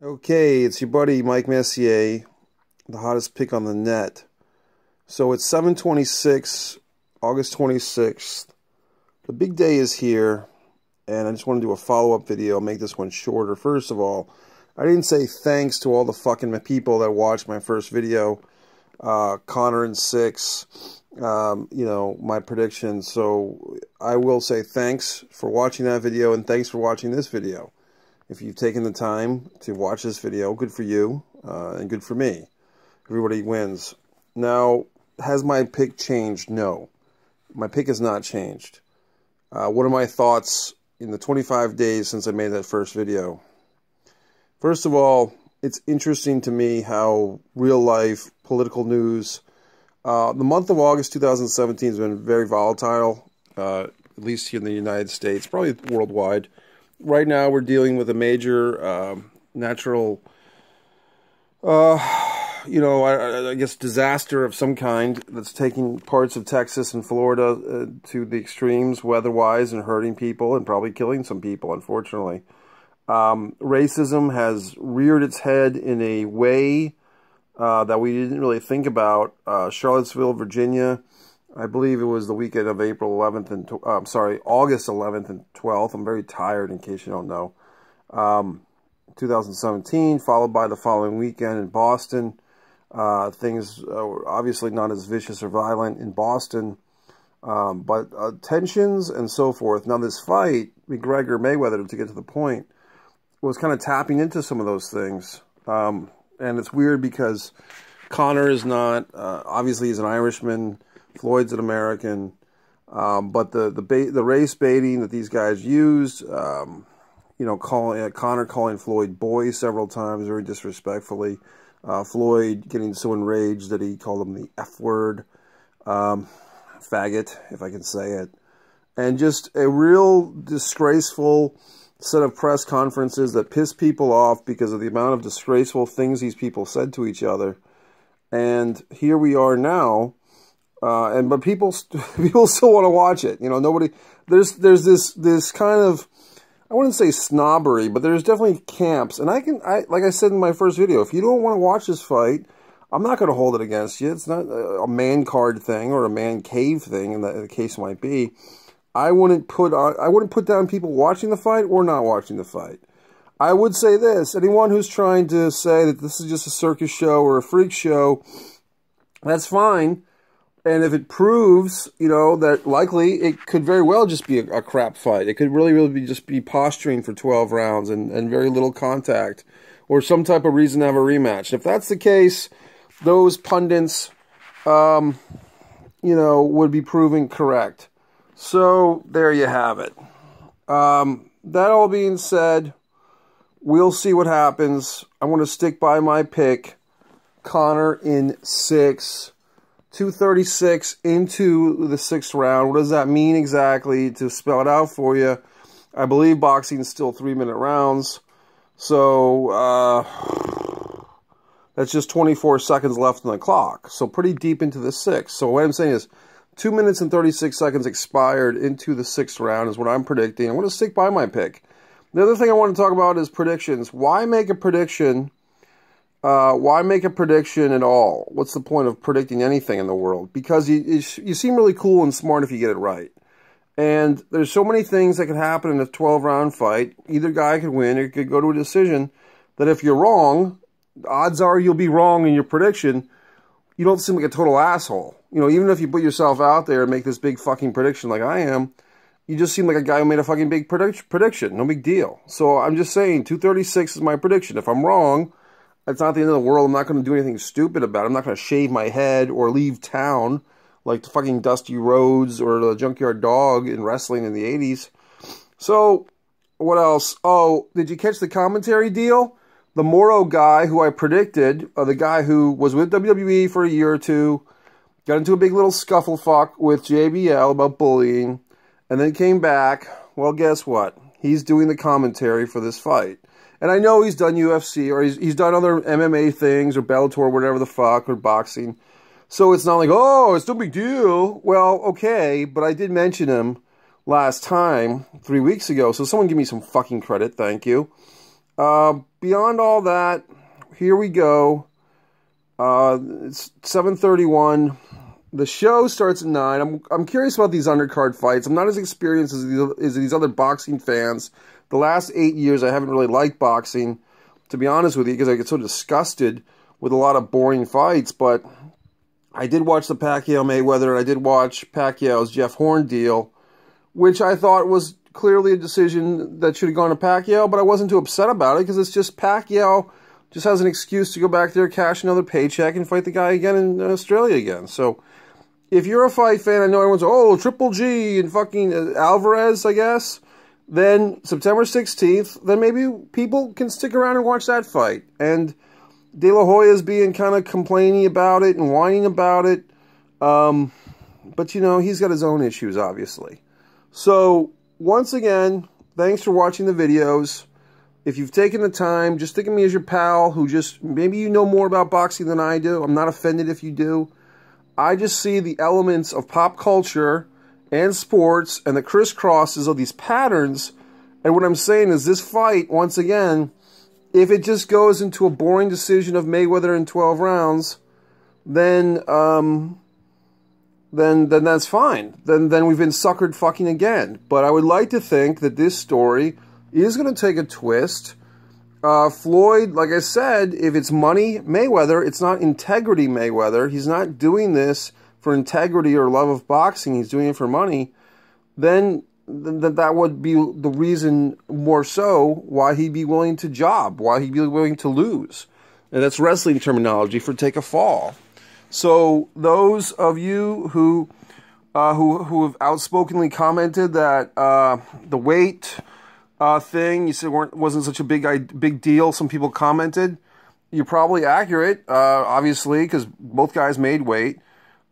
Okay, it's your buddy Mike Messier, the hottest pick on the net. So it's 7/26, August 26th. The big day is here, and I just want to do a follow-up video, make this one shorter. First of all, I didn't say thanks to all the fucking people that watched my first video, Conor and 6, my prediction. So I will say thanks for watching that video, and thanks for watching this video. If you've taken the time to watch this video, good for you, and good for me. Everybody wins. Now, has my pick changed? No. My pick has not changed. What are my thoughts in the 25 days since I made that first video? First of all, it's interesting to me how real-life political news, the month of August 2017 has been very volatile, at least here in the United States, probably worldwide. Right now, we're dealing with a major natural, I guess, disaster of some kind that's taking parts of Texas and Florida to the extremes weather-wise and hurting people and probably killing some people, unfortunately. Racism has reared its head in a way that we didn't really think about. Charlottesville, Virginia, I believe it was the weekend of April 11th and, August 11th and 12th. I'm very tired in case you don't know. 2017, followed by the following weekend in Boston. Things were obviously not as vicious or violent in Boston, but tensions and so forth. Now this fight, McGregor-Mayweather, to get to the point, was kind of tapping into some of those things. And it's weird because Conor is not, obviously he's an Irishman, Floyd's an American, but the race baiting that these guys used, Conor calling Floyd boy several times very disrespectfully, Floyd getting so enraged that he called him the F word, faggot, if I can say it, and just a real disgraceful set of press conferences that pissed people off because of the amount of disgraceful things these people said to each other. And here we are now. But people still want to watch it. There's this kind of, I wouldn't say snobbery, but there's definitely camps. And like I said in my first video, if you don't want to watch this fight, I'm not going to hold it against you. It's not a man card thing or a man cave thing, in the case might be. I wouldn't put down people watching the fight or not watching the fight. I would say this: anyone who's trying to say that this is just a circus show or a freak show, that's fine. And if it proves, that likely it could very well just be a crap fight. It could really be just be posturing for 12 rounds and very little contact, or some type of reason to have a rematch. If that's the case, those pundits, would be proven correct. So there you have it. That all being said, we'll see what happens. I'm going to stick by my pick, Conor in 6. 236 into the 6th round. What does that mean exactly? To spell it out for you, I believe boxing is still 3-minute rounds. So that's just 24 seconds left on the clock. So pretty deep into the 6th. So what I'm saying is 2 minutes and 36 seconds expired into the 6th round is what I'm predicting. I'm going to stick by my pick. The other thing I want to talk about is predictions. Why make a prediction? Why make a prediction at all? What's the point of predicting anything in the world? Because you seem really cool and smart if you get it right. And there's so many things that could happen in a 12-round fight. Either guy could win or it could go to a decision, that if you're wrong, odds are you'll be wrong in your prediction. You don't seem like a total asshole. Even if you put yourself out there and make this big fucking prediction like I am, you just seem like a guy who made a fucking big prediction. No big deal. So I'm just saying, 236 is my prediction. If I'm wrong, it's not the end of the world. I'm not going to do anything stupid about it. I'm not going to shave my head or leave town like the fucking Dusty Rhodes or the Junkyard Dog in wrestling in the 80s. So, what else? Oh, did you catch the commentary deal? The Moro guy who I predicted, the guy who was with WWE for a year or two, got into a big little scufflefuck with JBL about bullying, and then came back. Well, guess what? He's doing the commentary for this fight. And I know he's done UFC, or he's done other MMA things, or Bellator, whatever the fuck, or boxing. So it's not like, oh, it's no big deal. Well, okay, but I did mention him last time, 3 weeks ago, so someone give me some fucking credit, thank you. Beyond all that, here we go. It's 7:31. The show starts at 9. I'm curious about these undercard fights. I'm not as experienced as these other boxing fans. The last 8 years, I haven't really liked boxing, to be honest with you, because I get so disgusted with a lot of boring fights. But I did watch the Pacquiao-Mayweather, and I did watch Pacquiao's Jeff Horn deal, which I thought was clearly a decision that should have gone to Pacquiao, but I wasn't too upset about it because it's just Pacquiao just has an excuse to go back there, cash another paycheck, and fight the guy again in Australia again. So if you're a fight fan, I know everyone's, oh, Triple G and fucking Alvarez, I guess, then September 16th, then maybe people can stick around and watch that fight. And De La Hoya's being kind of complaining about it and whining about it. But, you know, he's got his own issues, obviously. So, once again, thanks for watching the videos. If you've taken the time, just think of me as your pal who just, maybe you know more about boxing than I do. I'm not offended if you do. I just see the elements of pop culture and sports and the crisscrosses of these patterns. And what I'm saying is this fight, once again, if it just goes into a boring decision of Mayweather in 12 rounds, then that's fine. Then we've been suckered fucking again. But I would like to think that this story is going to take a twist. Floyd, like I said, if it's money Mayweather, it's not integrity Mayweather. He's not doing this for integrity or love of boxing. He's doing it for money. Then that would be the reason more so why he'd be willing to job, why he'd be willing to lose. And that's wrestling terminology for take a fall. So those of you who have outspokenly commented that the weight thing, you said wasn't such a big deal. Some people commented. You're probably accurate, obviously, because both guys made weight.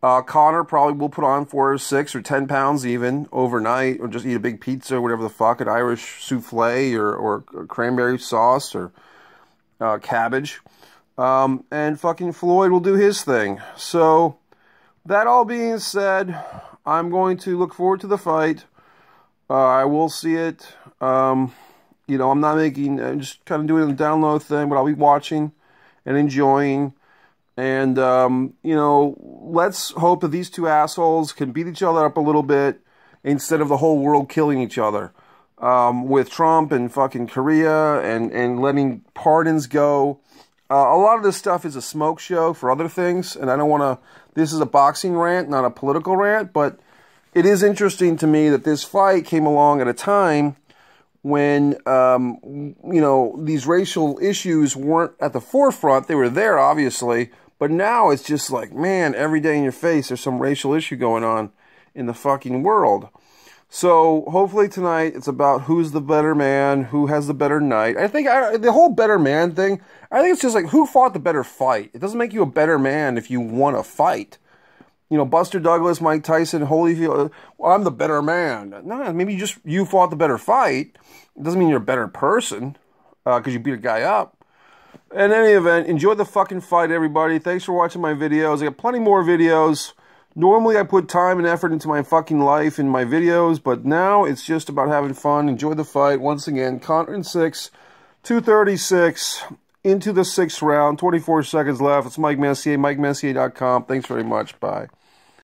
Conor probably will put on 4 or 6 or 10 pounds even overnight, or just eat a big pizza or whatever the fuck, an Irish souffle or cranberry sauce or cabbage. And fucking Floyd will do his thing. So, that all being said, I'm going to look forward to the fight. I will see it. You know, I'm just kind of doing a download thing, but I'll be watching and enjoying. And, you know, let's hope that these two assholes can beat each other up a little bit instead of the whole world killing each other. With Trump and fucking Korea and letting pardons go. A lot of this stuff is a smoke show for other things, and I don't want to... This is a boxing rant, not a political rant, but it is interesting to me that this fight came along at a time when, you know, these racial issues weren't at the forefront. They were there, obviously, but now it's just like, man, every day in your face there's some racial issue going on in the fucking world. So, hopefully tonight it's about who's the better man, who has the better night. I think the whole better man thing, I think it's just like, who fought the better fight? It doesn't make you a better man if you won a fight. You know, Buster Douglas, Mike Tyson, Holyfield, well, I'm the better man. No, maybe you fought the better fight. It doesn't mean you're a better person because you beat a guy up. In any event, enjoy the fucking fight, everybody. Thanks for watching my videos. I got plenty more videos. Normally, I put time and effort into my fucking life in my videos, but now it's just about having fun. Enjoy the fight. Once again, Conor in 6, 236, into the 6th round, 24 seconds left. It's Mike Messier, MikeMessier.com. Thanks very much. Bye.